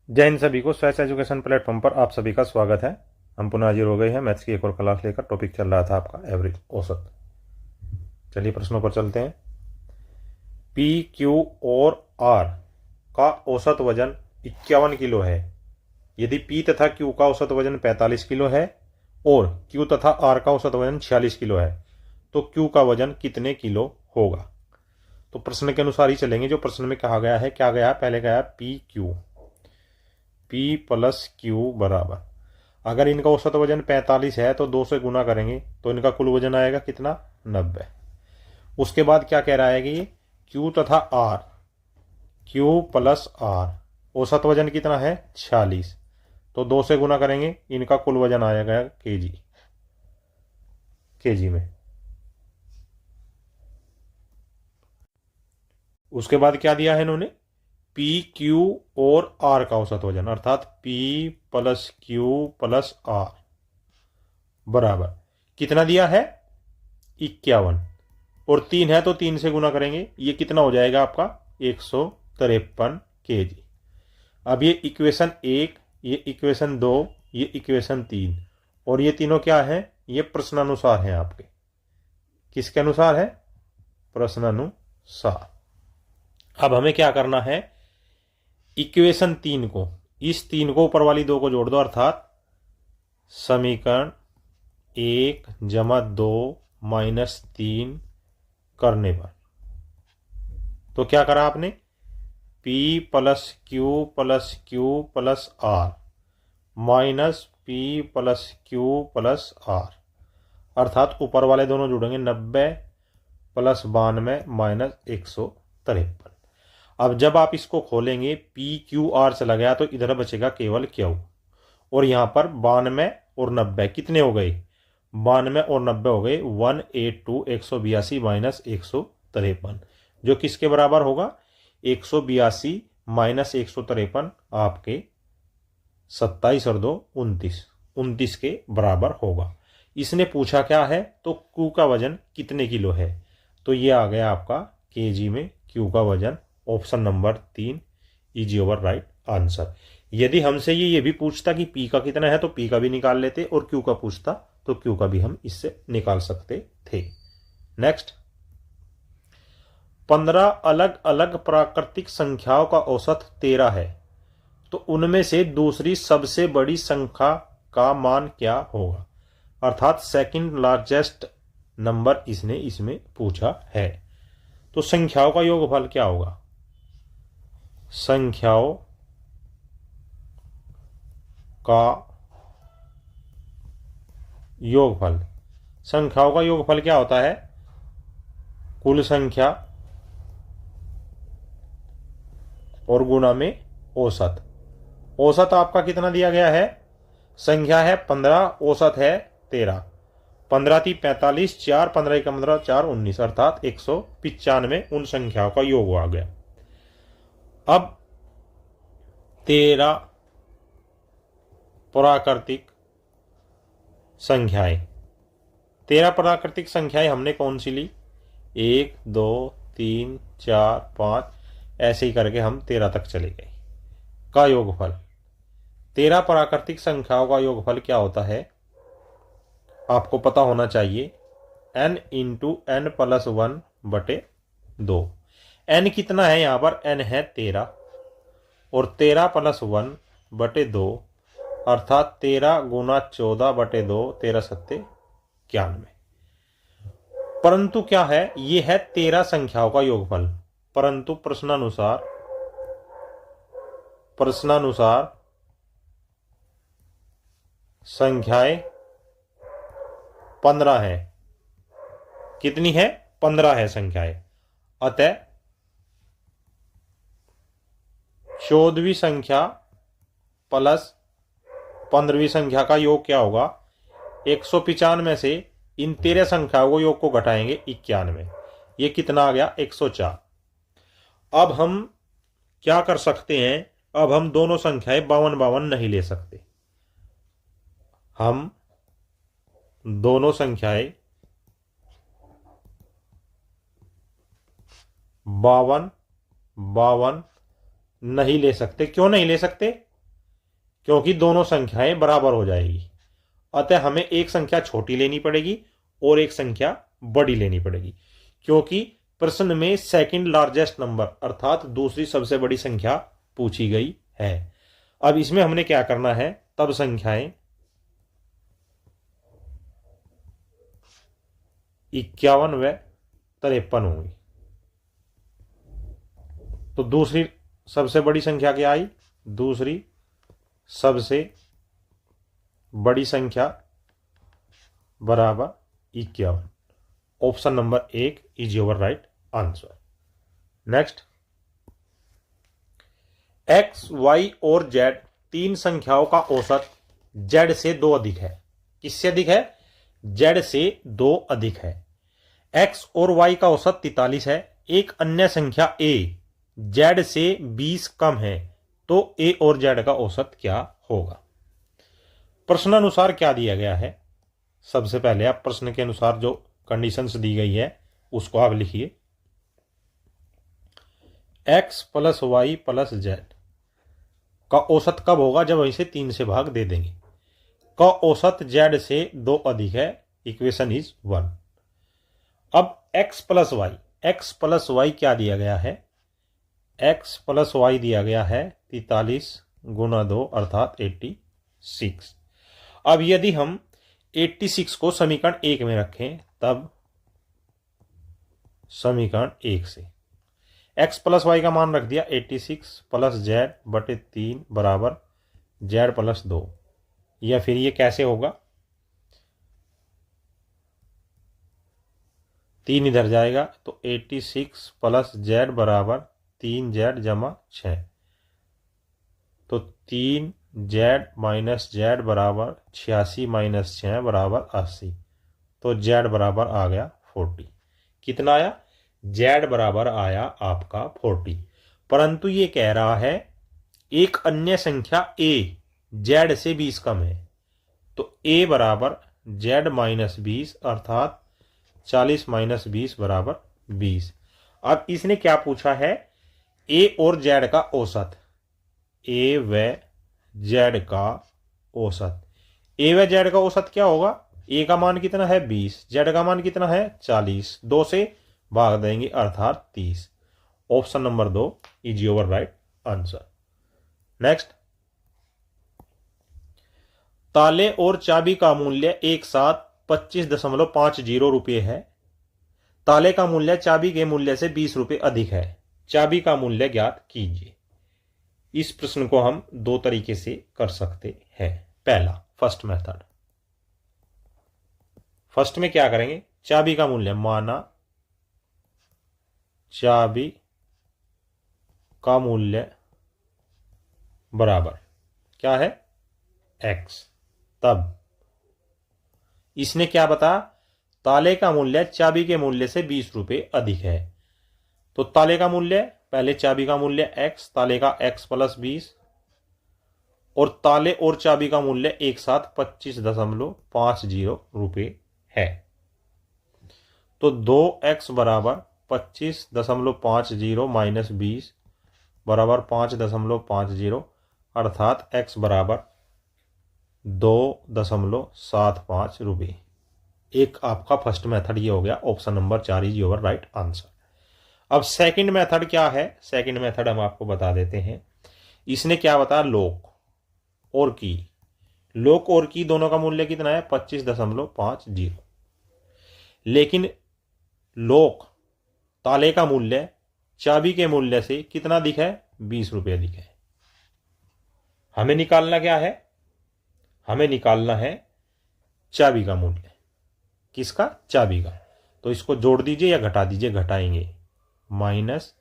जय हिंद सभी को। स्वैच एजुकेशन प्लेटफॉर्म पर आप सभी का स्वागत है। हम पुनः हाजिर हो गए हैं मैथ्स की एक और क्लास लेकर। टॉपिक चल रहा था आपका एवरेज, औसत। चलिए प्रश्नों पर चलते हैं। पी, क्यू और आर का औसत वजन 51 किलो है। यदि पी तथा क्यू का औसत वजन 45 किलो है और क्यू तथा आर का औसत वजन 46 किलो है, तो क्यू का वजन कितने किलो होगा? तो प्रश्न के अनुसार ही चलेंगे। जो प्रश्न में कहा गया है, क्या गया है? पहले गया P Q, P plus Q बराबर, अगर इनका औसत वजन 45 है तो 2 से गुना करेंगे तो इनका कुल वजन आएगा कितना? 90। उसके बाद क्या कह रहा है कि ये क्यू तथा आर, क्यू प्लस आर, औसत वजन कितना है? 46। तो 2 से गुना करेंगे, इनका कुल वजन आएगा केजी, केजी में। उसके बाद क्या दिया है इन्होंने? पी क्यू और आर का औसत वजन, अर्थात P plus Q plus R बराबर कितना दिया है? 51। और 3 है तो 3 से गुना करेंगे, ये कितना हो जाएगा आपका? 153 केजी। अब ये इक्वेशन 1, ये इक्वेशन 2, ये इक्वेशन 3, और ये तीनों क्या है? ये प्रश्नानुसार हैं आपके। किसके अनुसार है? प्रश्नानुसार। अब हमें क्या करना है? इक्वेशन 3 को, इस 3 को ऊपर वाली 2 को जोड़ दो, अर्थात समीकरण 1 जमा 2 माइनस 3 करने पर तो क्या करा आपने? P plus Q plus R minus P plus Q plus R, अर्थात ऊपर वाले दोनों जुड़ेंगे, 90 प्लस 92 माइनस 153। अब जब आप इसको खोलेंगे, पी क्यू आर चला गया तो इधर बचेगा केवल क्यू, और यहां पर 92 और 90 कितने हो गए? 92 और 90 हो गए 182, 182 माइनस 153, जो किसके बराबर होगा? 182 माइनस 153 आपके 27 और 2 29, 29 के बराबर होगा। इसने पूछा क्या है? तो क्यू का वजन कितने किलो है? तो ये आ गया आपका केजी में क्यू का वजन। Option number 3 is your right answer. यदि हमसे ये भी पूछता कि पी का कितना है तो पी का भी निकाल लेते, और क्यू का पूछता तो क्यू का भी हम इससे निकाल सकते थे। नेक्स्ट, 15 अलग अलग प्राकृतिक संख्याओं का औसत 13 है, तो उनमें से दूसरी सबसे बड़ी संख्या का मान क्या होगा? अर्थात सेकंड लार्जेस्ट नंबर इसने इसमें पूछा है। तो संख्याओं का योगफल क्या होगा? संख्याओं का योगफल, संख्याओं का योगफल क्या होता है? कुल संख्या और गुणा में औसत। औसत आपका कितना दिया गया है? संख्या है 15, औसत है 13। 15 थी 45, 4 15 का 15, 4 19, अर्थात 195 उन संख्याओं का योग आ गया। अब 13 प्राकृतिक संख्याएं, 13 प्राकृतिक संख्याएं हमने कौन सी ली? 1 2 3 4 5, ऐसे ही करके हम 13 तक चले गए। का योगफल, 13 प्राकृतिक संख्याओं का योगफल क्या होता है? आपको पता होना चाहिए, n इंटू एन प्लस 1 बटे 2। n कितना है यहां पर? n है 13, और 13 प्लस 1 बटे 2, अर्थात 13 गुना 14 बटे 2, 13 सत्ते 91। परंतु क्या है? ये है 13 संख्याओं का योगफल, परंतु प्रश्नानुसार, प्रश्नानुसार संख्याएं 15 है। कितनी है? 15 है संख्याएं। अतः 14वीं संख्या प्लस 15वीं संख्या का योग क्या होगा? 195 से इन 13 संख्याओं को योग को घटाएंगे 91, ये कितना आ गया? 104। अब हम क्या कर सकते हैं? अब हम दोनों संख्याएं 52 52 नहीं ले सकते। हम दोनों संख्याएं 52 52 नहीं ले सकते। क्यों नहीं ले सकते? क्योंकि दोनों संख्याएं बराबर हो जाएगी। अतः हमें एक संख्या छोटी लेनी पड़ेगी और एक संख्या बड़ी लेनी पड़ेगी, क्योंकि प्रश्न में सेकंड लार्जेस्ट नंबर अर्थात दूसरी सबसे बड़ी संख्या पूछी गई है। अब इसमें हमने क्या करना है, तब संख्याएं 51 व 53 होंगी। तो दूसरी सबसे बड़ी संख्या क्या आई, दूसरी सबसे बड़ी संख्या बराबर 51। Option number 1 is your right answer. Next, X, Y और जेड तीन संख्याओं का औसत जेड से 2 अधिक है। किससे अधिक है, जेड से 2 अधिक है। एक्स और वाई का औसत 43 है। एक अन्य संख्या ए जेड से 20 कम है, तो ए और जेड का औसत क्या होगा। प्रश्नानुसार क्या दिया गया है, सबसे पहले आप प्रश्न के अनुसार जो कंडीशंस दी गई है उसको आप लिखिए। X plus Y plus Z का औसत कब होगा, जब इसे 3 से भाग दे देंगे। का औसत जेड से 2 अधिक है, इक्वेशन इज 1। अब एक्स प्लस वाई क्या दिया गया है, एक्स प्लस वाई दिया गया है 43 गुना 2 अर्थात 86। अब यदि हम 86 को समीकरण 1 में रखें, तब समीकरण 1 से एक्स प्लस वाई का मान रख दिया 86 प्लस जेड बटे 3 बराबर जेड प्लस 2। या फिर ये कैसे होगा, 3 इधर जाएगा तो 86 प्लस जेड बराबर 3 जेड जमा 6, तो 3 जेड माइनस जेड बराबर 86 माइनस 6 बराबर 80, तो जेड बराबर आ गया 40। कितना आया, जेड बराबर आया आपका 40। परंतु ये कह रहा है एक अन्य संख्या ए जेड से 20 कम है, तो ए बराबर जेड माइनस 20 अर्थात 40 माइनस 20 बराबर 20। अब इसने क्या पूछा है, ए और जेड का औसत, ए व जेड का औसत। ए व जेड का औसत क्या होगा, ए का मान कितना है 20, जेड का मान कितना है 40, 2 से भाग देंगे अर्थात 30। Option number 2 is your right answer. Next, ताले और चाबी का मूल्य एक साथ 25.50 रुपये है। ताले का मूल्य चाबी के मूल्य से 20 रुपये अधिक है। चाबी का मूल्य ज्ञात कीजिए। इस प्रश्न को हम 2 तरीके से कर सकते हैं। पहला, फर्स्ट मेथड। फर्स्ट में क्या करेंगे, चाबी का मूल्य, माना चाबी का मूल्य बराबर क्या है, x। तब इसने क्या बता, ताले का मूल्य चाबी के मूल्य से 20 रुपये अधिक है। तो ताले का मूल्य, पहले चाबी का मूल्य x, ताले का x प्लस 20, और ताले और चाबी का मूल्य एक साथ 25.50 रुपये है। तो 2x बराबर 25.50 माइनस 20 बराबर 5.50 अर्थात x बराबर 2.75 रुपये। एक आपका फर्स्ट मेथड ये हो गया। Option number 4 is your right answer. अब सेकंड मेथड क्या है, सेकंड मेथड हम आपको बता देते हैं। इसने क्या बताया, लॉक और की। लॉक और की दोनों का मूल्य कितना है 25.50, लेकिन लॉक ताले का मूल्य चाबी के मूल्य से कितना अधिक है, 20 रुपये अधिक है। हमें निकालना क्या है, हमें निकालना है चाबी का मूल्य। किसका, चाबी का। तो इसको जोड़ दीजिए या घटा दीजिए, घटाएंगे, माइनस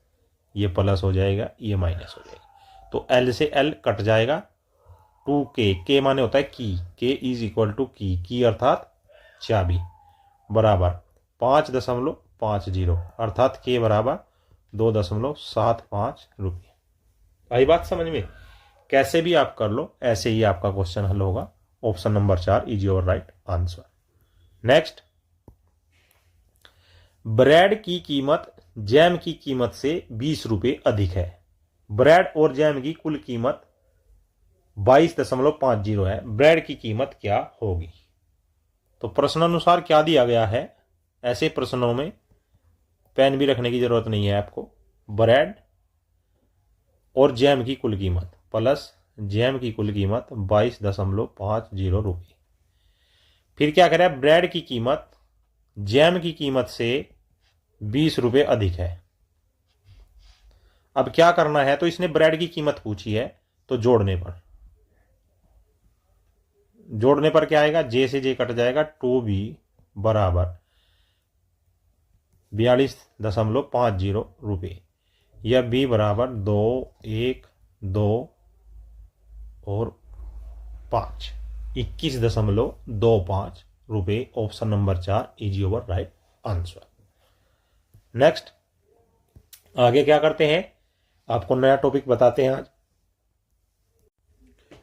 ये प्लस हो जाएगा, ये माइनस हो जाएगा। तो L से L कट जाएगा, 2K, K माने होता है की, K इज इक्वल टू की अर्थात चाबी, बराबर 5.50 अर्थात K बराबर 2.75 रुपये। आई बात समझ में। कैसे भी आप कर लो, ऐसे ही आपका क्वेश्चन हल होगा। Option number 4 is your right answer. Next, bread की कीमत जैम की कीमत से 20 रुपये अधिक है। ब्रेड और जैम की कुल कीमत 22.50 है, ब्रेड की कीमत क्या होगी? तो प्रश्नानुसार क्या दिया गया है, ऐसे प्रश्नों में पेन भी रखने की जरूरत नहीं है आपको। ब्रेड और जैम की कुल कीमत प्लस जैम की कुल कीमत 22.50 रुपये। फिर क्या करें, ब्रेड की कीमत जैम की कीमत से 20 रुपये अधिक है। अब क्या करना है, तो इसने ब्रेड की कीमत पूछी है, तो जोड़ने पर क्या आएगा, जे से जे कट जाएगा, 2b बराबर 42.50 रुपये, या b बराबर 2, 1, 2 और 5, 21.25 रुपये। Option number 4 is your right answer. Next, आगे क्या करते हैं, आपको नया टॉपिक बताते हैं आज।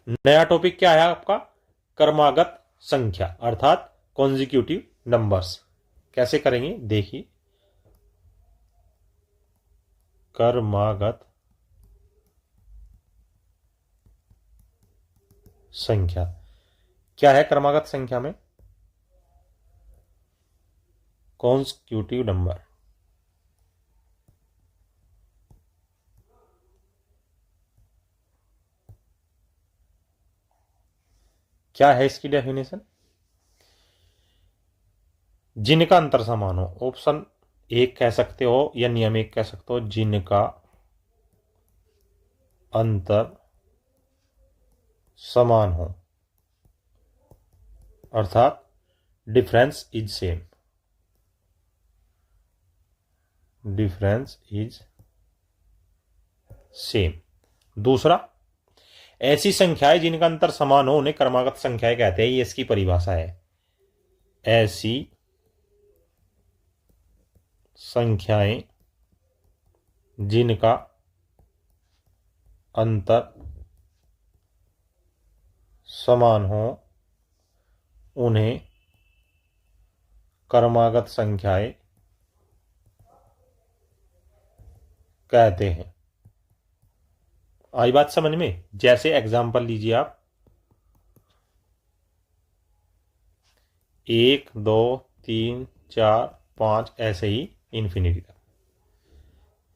नया टॉपिक क्या है आपका, क्रमागत संख्या अर्थात कॉन्जिक्यूटिव नंबर्स। कैसे करेंगे देखिए, क्रमागत संख्या क्या है, क्रमागत संख्या में कॉन्जिक्यूटिव नंबर। क्या है इसकी डेफिनेशन, जिनका अंतर समान हो। ऑप्शन 1 कह सकते हो या नियम 1 कह सकते हो, जिनका अंतर समान हो अर्थात difference is same, difference is same. दूसरा, ऐसी संख्याएं जिनका अंतर समान हो उन्हें क्रमागत संख्याएं कहते हैं, ये इसकी परिभाषा है। ऐसी संख्याएं जिनका अंतर समान हो उन्हें क्रमागत संख्याएं कहते हैं। आई बात समझ में? जैसे एग्जाम्पल लीजिए आप, 1, 2, 3, 4, 5 ऐसे ही इन्फिनिटी तक।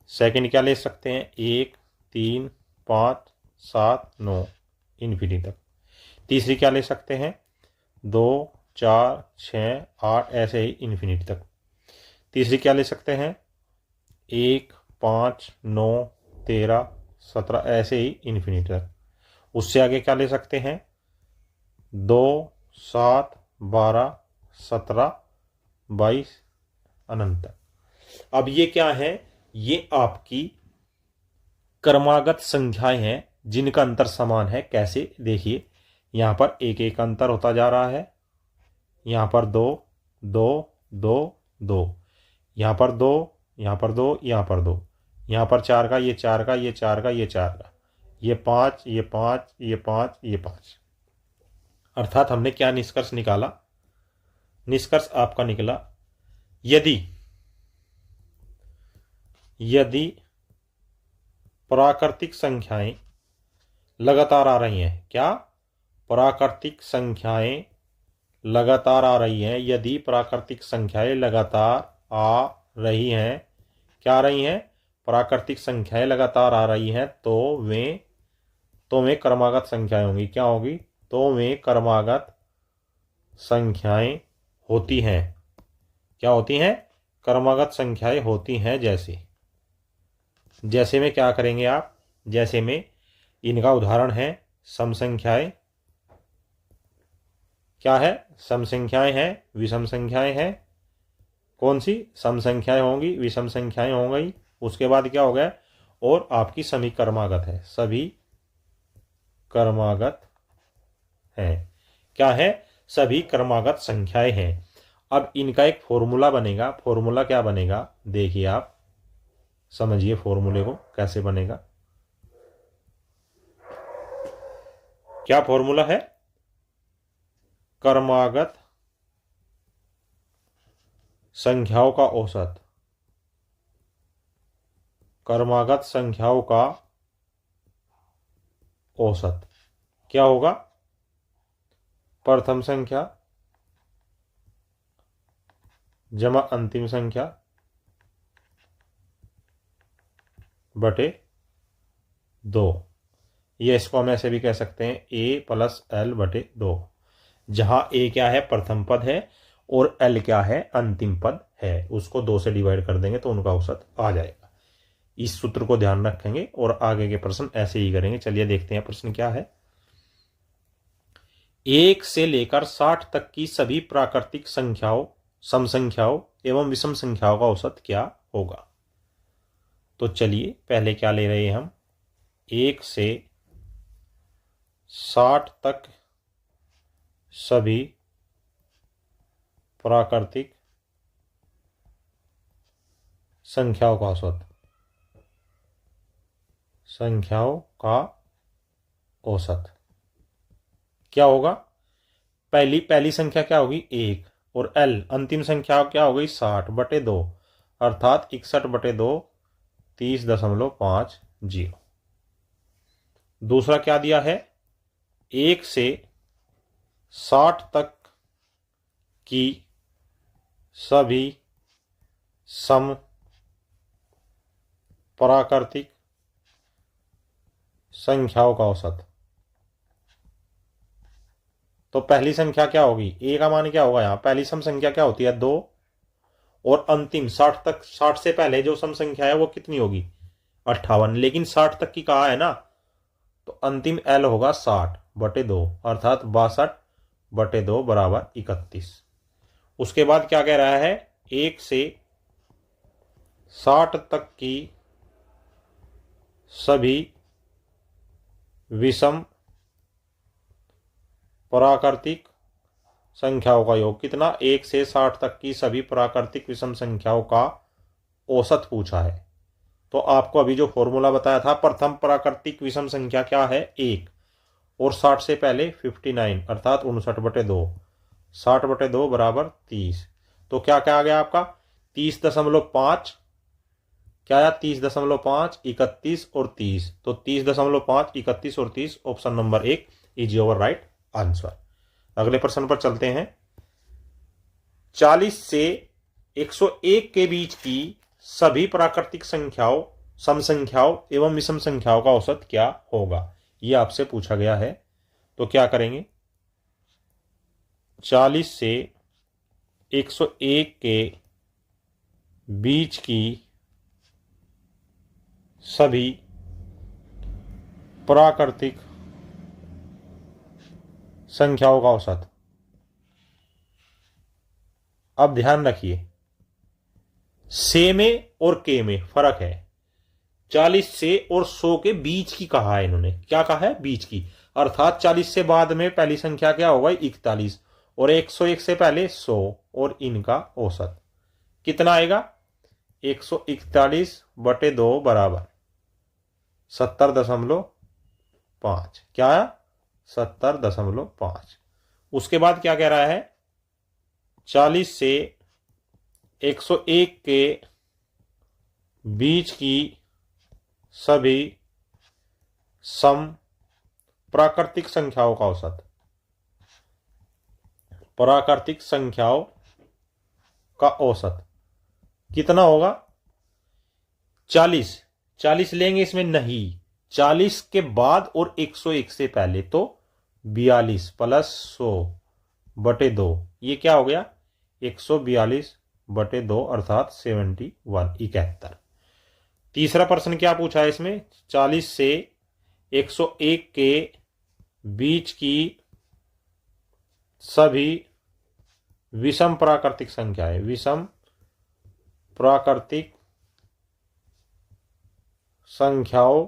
सेकंड क्या ले सकते हैं, 1, 3, 5, 7, 9 इन्फिनिटी तक। तीसरी क्या ले सकते हैं, 2, 4, 6, 8 ऐसे ही इन्फिनिटी तक। तीसरी क्या ले सकते हैं, 1, 5, 9, 13, 17 ऐसे ही इन्फिनिटी तक। उससे आगे क्या ले सकते हैं, 2, 7, 12, 17, 22 अनंत तक। अब ये क्या है, ये आपकी क्रमागत संख्याएं हैं जिनका अंतर समान है। कैसे देखिए, यहां पर एक एक अंतर होता जा रहा है, यहां पर 2, 2, 2, 2, यहां पर 2, यहां पर 2, यहां पर 2, यहां पर 4 का, ये 4 का, ये 4 का, ये 4 का, ये 5, ये 5, ये 5, ये 5। अर्थात हमने क्या निष्कर्ष निकाला, निष्कर्ष आपका निकला, यदि प्राकृतिक संख्याएं लगातार आ रही हैं, क्या प्राकृतिक संख्याएं लगातार आ रही हैं, यदि प्राकृतिक संख्याएं लगातार आ रही हैं, क्या आ रही हैं, प्राकृतिक संख्याएं लगातार आ रही हैं, तो वे क्रमागत संख्याएं होंगी। क्या होगी, तो वे क्रमागत संख्याएं होती हैं। क्या होती हैं, क्रमागत संख्याएं होती हैं। जैसे में क्या करेंगे आप, जैसे में इनका उदाहरण है सम संख्याएं। क्या है, सम संख्याएं हैं, विषम संख्याएं हैं। कौन सी, सम संख्याएं होंगी, विषम संख्याएं होंगी। उसके बाद क्या हो गया, और आपकी सभी क्रमागत है, सभी क्रमागत हैं। क्या है, सभी क्रमागत संख्याएं हैं। अब इनका एक फॉर्मूला बनेगा। फॉर्मूला क्या बनेगा, देखिए आप समझिए फॉर्मूले को कैसे बनेगा। क्या फॉर्मूला है, क्रमागत संख्याओं का औसत, क्रमागत संख्याओं का औसत क्या होगा, प्रथम संख्या जमा अंतिम संख्या बटे 2। ये इसको हम ऐसे भी कह सकते हैं a प्लस एल बटे 2, जहां a क्या है, प्रथम पद है, और l क्या है, अंतिम पद है। उसको 2 से डिवाइड कर देंगे तो उनका औसत आ जाएगा। इस सूत्र को ध्यान रखेंगे और आगे के प्रश्न ऐसे ही करेंगे। चलिए देखते हैं प्रश्न क्या है। 1 से लेकर 60 तक की सभी प्राकृतिक संख्याओं, सम संख्याओं एवं विषम संख्याओं का औसत क्या होगा। तो चलिए पहले क्या ले रहे हैं हम, 1 से 60 तक सभी प्राकृतिक संख्याओं का औसत, संख्याओं का औसत क्या होगा। पहली संख्या क्या होगी 1, और एल अंतिम संख्या क्या हो गई 60 बटे 2, अर्थात 61 बटे 2 30.50। दूसरा क्या दिया है, 1 से 60 तक की सभी सम प्राकृतिक संख्याओं का औसत। तो पहली संख्या क्या होगी, a का मान क्या होगा, यहां पहली सम संख्या क्या होती है 2, और अंतिम 60 तक, 60 से पहले जो सम संख्या है वो कितनी होगी 58, लेकिन 60 तक की कहा है ना, तो अंतिम l होगा 60 बटे 2, अर्थात 62 बटे 2 बराबर 31। उसके बाद क्या कह रहा है, 1 से 60 तक की सभी विषम प्राकृतिक संख्याओं का योग कितना, 1 से 60 तक की सभी प्राकृतिक विषम संख्याओं का औसत पूछा है। तो आपको अभी जो फॉर्मूला बताया था, प्रथम प्राकृतिक विषम संख्या क्या है 1, और 60 से पहले 59 अर्थात 59 बटे 2, 60 बटे 2 बराबर 30। तो क्या क्या आ गया आपका 30.5, क्या आया 30.5, 31 और 30। तो 30.5, 31 और 30, option number 1 is your right answer. अगले प्रश्न पर चलते हैं। 40 से 101 के बीच की सभी प्राकृतिक संख्याओं, सम संख्याओं एवं विषम संख्याओं का औसत क्या होगा, यह आपसे पूछा गया है। तो क्या करेंगे, 40 से 101 के बीच की सभी प्राकृतिक संख्याओं का औसत। अब ध्यान रखिए, से में और के में फर्क है। 40 से और 100 के बीच की कहा है इन्होंने, क्या कहा है बीच की, अर्थात 40 से बाद में पहली संख्या क्या होगा 41, और 101 से पहले 100, और इनका औसत कितना आएगा 141 बटे 2 बराबर 70.5। क्या आया 70.5। उसके बाद क्या कह रहा है, 40 से 101 के बीच की सभी सम प्राकृतिक संख्याओं का औसत, प्राकृतिक संख्याओं का औसत कितना होगा 40 लेंगे इसमें नहीं, 40 के बाद और 101 से पहले तो 42 प्लस 100 बटे 2, ये क्या हो गया 142 बटे 2 अर्थात 71। तीसरा प्रश्न क्या पूछा है इसमें, 40 से 101 के बीच की सभी विषम प्राकृतिक संख्याएं, विषम प्राकृतिक संख्याओं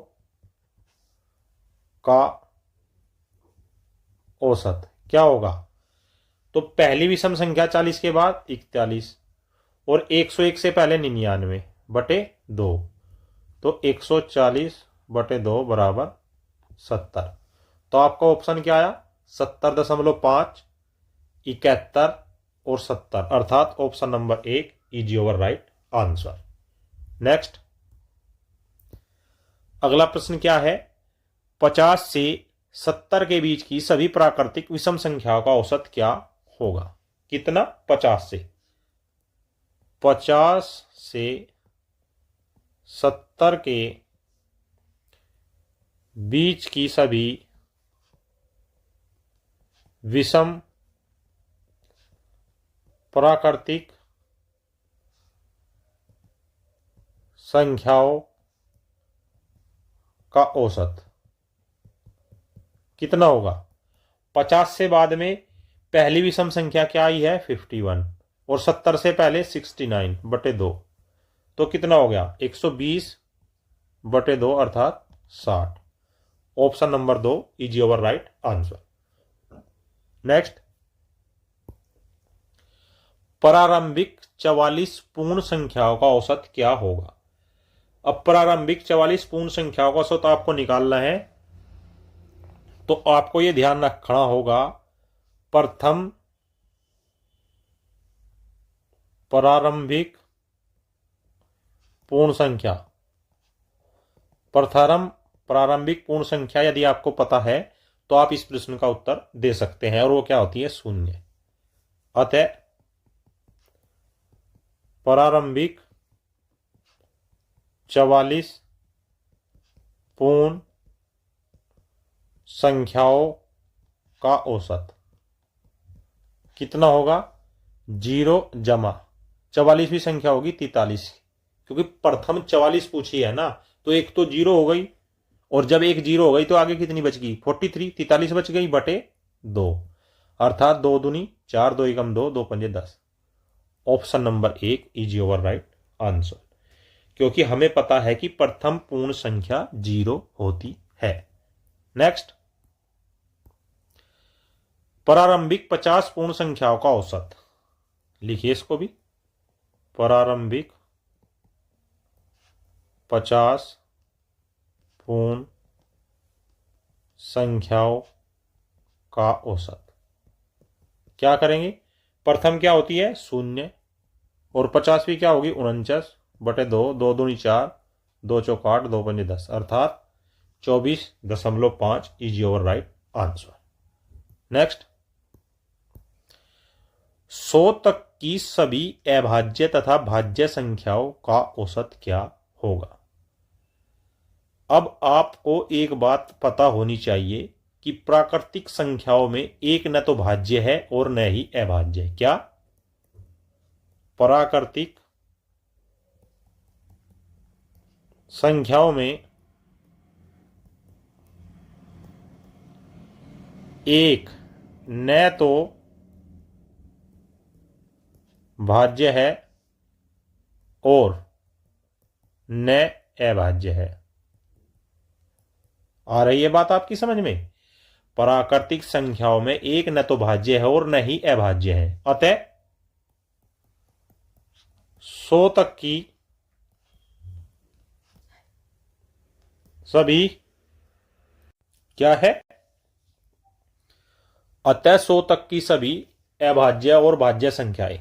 का औसत क्या होगा। तो पहली विषम संख्या 40 के बाद 41, और 101 से पहले 99 बटे 2, तो 140 बटे 2 बराबर 70। तो आपका ऑप्शन क्या आया 70.5, 71 और 70, अर्थात option number 1 is your right answer. Next, अगला प्रश्न क्या है, 50 से 70 के बीच की सभी प्राकृतिक विषम संख्याओं का औसत क्या होगा? कितना? 50 से। 50 से 70 के बीच की सभी विषम प्राकृतिक संख्याओं का औसत कितना होगा? 50 से बाद में पहली विषम संख्या क्या आई है? 51, और 70 से पहले 69/2, तो कितना हो गया? 120/2 अर्थात 60। Option number 2 is your right answer. Next, प्रारंभिक 44 पूर्ण संख्याओं का औसत क्या होगा? अब प्रारंभिक 44 पूर्ण संख्याओं का औसत आपको निकालना है, तो आपको यह ध्यान रखना होगा, प्रथम प्रारंभिक पूर्ण संख्या, प्रथम प्रारंभिक पूर्ण संख्या यदि आपको पता है तो आप इस प्रश्न का उत्तर दे सकते हैं, और वो क्या होती है? 0। अतः प्रारंभिक 44 पूर्ण संख्याओं का औसत कितना होगा? 0 जमा 44वीं संख्या होगी 43, क्योंकि प्रथम 44 पूछी है ना, तो एक तो 0 हो गई, और जब एक 0 हो गई तो आगे कितनी बच गई? 43, 43 बच गई बटे 2, अर्थात 2 दूनी 4, 2 एकम 2, 2 पंजे 10। Option number 1 is your right answer, क्योंकि हमें पता है कि प्रथम पूर्ण संख्या 0 होती है। नेक्स्ट, प्रारंभिक 50 पूर्ण संख्याओं का औसत, लिखिए इसको भी, प्रारंभिक 50 पूर्ण संख्याओं का औसत क्या करेंगे? प्रथम क्या होती है? 0, और 50वीं क्या होगी? 49/2, 2 दूनी 4, 2 चौक 8, 2 पंजे 10, अर्थात 24.5 is your right answer. Next, 100 तक की सभी अभाज्य तथा भाज्य संख्याओं का औसत क्या होगा? अब आपको एक बात पता होनी चाहिए कि प्राकृतिक संख्याओं में एक न तो भाज्य है और न ही अभाज्य है। क्या? प्राकृतिक संख्याओं में एक न तो भाज्य है और न अभाज्य है। आ रही है बात आपकी समझ में? प्राकृतिक संख्याओं में एक न तो भाज्य है और न ही अभाज्य है। अतः 100 तक की सभी क्या है? अतः 100 तक की सभी अभाज्य और भाज्य संख्याएं,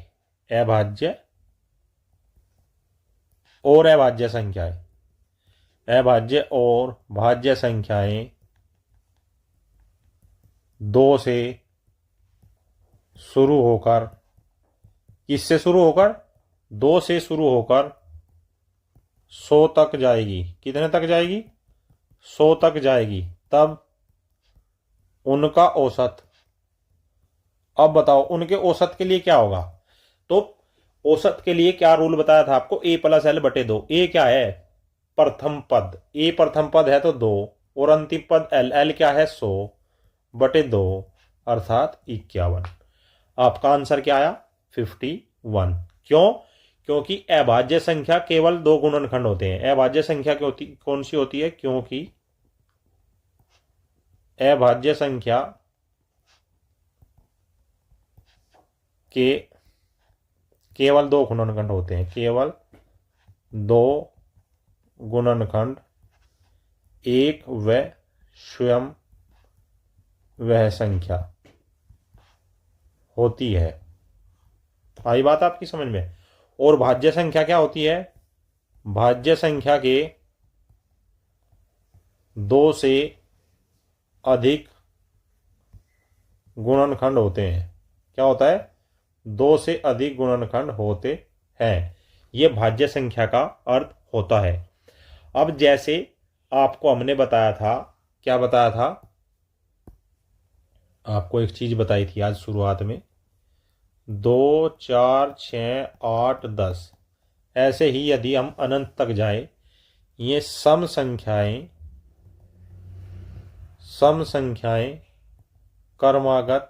अभाज्य और अभाज्य संख्याएं, अभाज्य और भाज्य संख्याएं 2 से शुरू होकर, किससे शुरू होकर? 2 से शुरू होकर 100 तक जाएगी। कितने तक जाएगी? 100 तक जाएगी। तब उनका औसत, अब बताओ उनके औसत के लिए क्या होगा? तो औसत के लिए क्या रूल बताया था आपको? a+l/2। ए क्या है? प्रथम पद। ए प्रथम पद है तो 2, और अंतिम पद l क्या है? 100/2 अर्थात 51। आपका आंसर क्या आया? 51। क्यों? क्योंकि अभाज्य संख्या केवल 2 गुणनखंड होते हैं। अभाज्य संख्या कौन सी होती है? क्योंकि अभाज्य संख्या के केवल 2 गुणनखंड होते हैं, केवल 2 गुणनखंड, एक व स्वयं वह संख्या होती है। आई बात आपकी समझ में? और भाज्य संख्या क्या होती है? भाज्य संख्या के 2 से अधिक गुणनखंड होते हैं। क्या होता है? 2 से अधिक गुणनखंड होते हैं। यह भाज्य संख्या का अर्थ होता है। अब जैसे आपको हमने बताया था, क्या बताया था? आपको एक चीज बताई थी आज शुरुआत में, 2, 4, 6, 8, 10, ऐसे ही यदि हम अनंत तक जाए, ये सम संख्याएं क्रमागत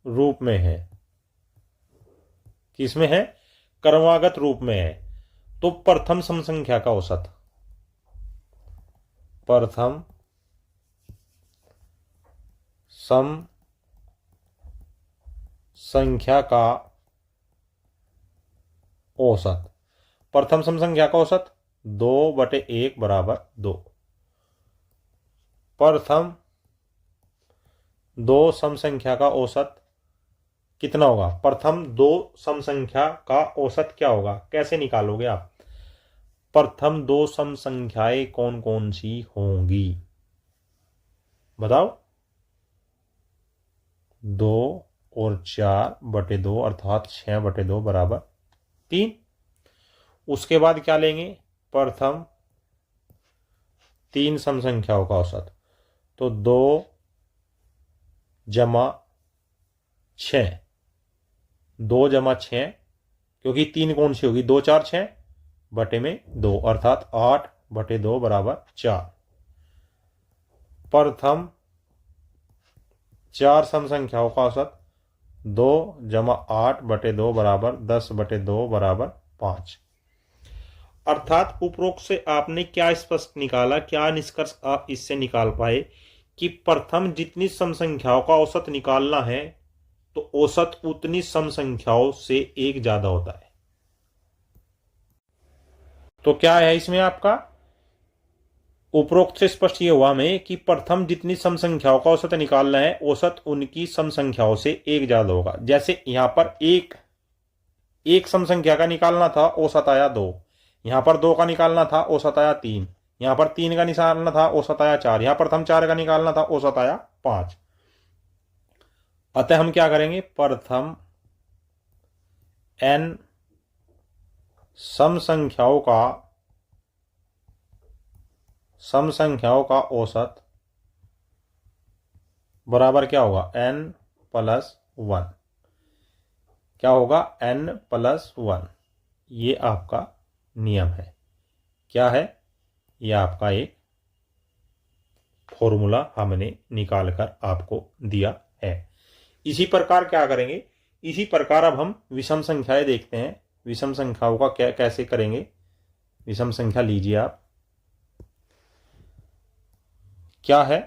रूप में है। किसमें है? क्रमागत रूप में है। तो प्रथम सम संख्या का औसत, प्रथम सम संख्या का औसत, प्रथम सम संख्या का औसत 2/1 बराबर 2। प्रथम 2 सम संख्या का औसत कितना होगा? प्रथम 2 सम संख्या का औसत क्या होगा? कैसे निकालोगे आप? प्रथम 2 सम संख्याएं कौन कौन सी होंगी? बताओ। 2 और 4/2 अर्थात 6/2 बराबर 3। उसके बाद क्या लेंगे? प्रथम 3 सम संख्याओं का औसत, तो 2 जमा 6, 2 जमा 6, क्योंकि 3 कौन सी होगी? 2, 4, 6 बटे में 2 अर्थात 8/2 बराबर 4। प्रथम 4 सम संख्याओं का औसत 2 जमा 8/2 बराबर 10/2 बराबर 5। अर्थात उपरोक्त से आपने क्या स्पष्ट निकाला, क्या निष्कर्ष आप इससे निकाल पाए कि प्रथम जितनी सम संख्याओं का औसत निकालना है तो औसत उतनी सम संख्याओं से एक ज्यादा होता है। तो क्या है इसमें आपका? उपरोक्त से स्पष्ट ये हुआ हमें कि प्रथम जितनी सम संख्याओं का औसत निकालना है, औसत उनकी सम संख्याओं से एक ज्यादा होगा। जैसे यहां पर एक सम संख्या का निकालना था, औसत आया 2। यहां पर 2 का निकालना था, औसत आया 3। यहां पर 3 का निकालना था, औसत आया 4। यहां प्रथम 4 का निकालना था, औसत आया 5। अतः हम क्या करेंगे? प्रथम n सम संख्याओं का औसत बराबर क्या होगा? n+1। क्या होगा? n+1। ये आपका नियम है। क्या है? ये आपका एक फॉर्मूला हमने निकाल कर आपको दिया है। इसी प्रकार क्या करेंगे? इसी प्रकार अब हम विषम संख्याएं देखते हैं। विषम संख्याओं का क्या कैसे करेंगे? विषम संख्या लीजिए आप। क्या है?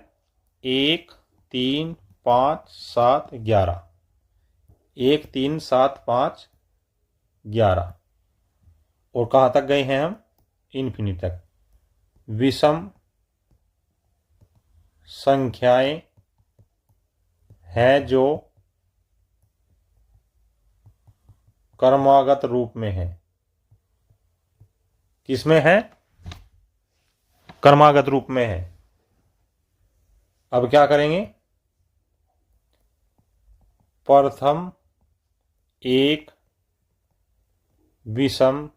1, 3, 5, 7, 11। 1, 3, 7, 5, 11। और कहां तक गए हैं हम? इन्फिनिटी तक। विषम संख्याएं हैं जो क्रमागत रूप में है। किसमें है? क्रमागत रूप में है। अब क्या करेंगे? प्रथम एक विषम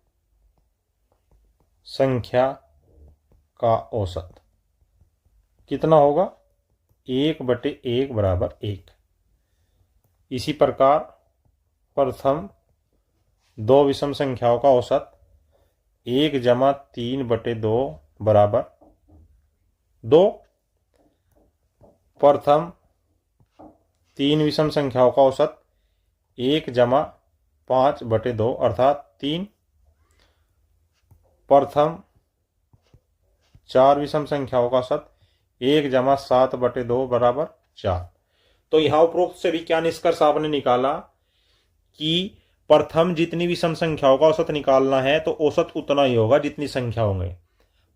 संख्या का औसत कितना होगा? 1/1 बराबर 1। इसी प्रकार प्रथम 2 विषम संख्याओं का औसत 1 जमा 3/2 बराबर 2। प्रथम 3 विषम संख्याओं का औसत 1 जमा 5/2 अर्थात 3। प्रथम 4 विषम संख्याओं का औसत 1 जमा 7/2 बराबर 4। तो यहां उपरोक्त से भी क्या निष्कर्ष आपने निकाला कि प्रथम जितनी विषम संख्याओं का औसत निकालना है तो औसत उतना ही होगा जितनी संख्या होंगे।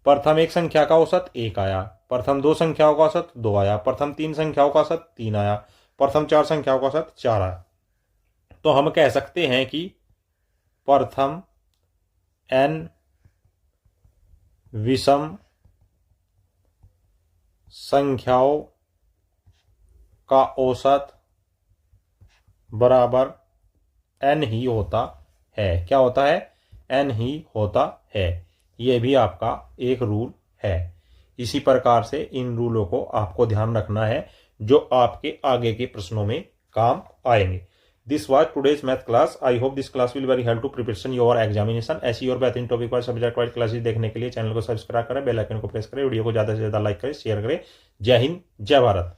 प्रथम एक संख्या का औसत 1 आया, प्रथम 2 संख्याओं का औसत 2 आया, प्रथम 3 संख्याओं का औसत 3 आया, प्रथम 4 संख्याओं का औसत 4 आया। तो हम कह सकते हैं कि प्रथम n विषम संख्याओं का औसत बराबर n ही होता है। क्या होता है? n ही होता है। यह भी आपका एक रूल है। इसी प्रकार से इन रूलों को आपको ध्यान रखना है जो आपके आगे के प्रश्नों में काम आएंगे। This was today's math class. I hope this class will very help to preparation your examination. ऐसी और बेहतरीन topic wise subject wise classes देखने के लिए चैनल को सब्सक्राइब करें, बेल आइकन को प्रेस करें, वीडियो को ज्यादा से ज्यादा लाइक करें, शेयर करें। जय हिंद, जय भारत।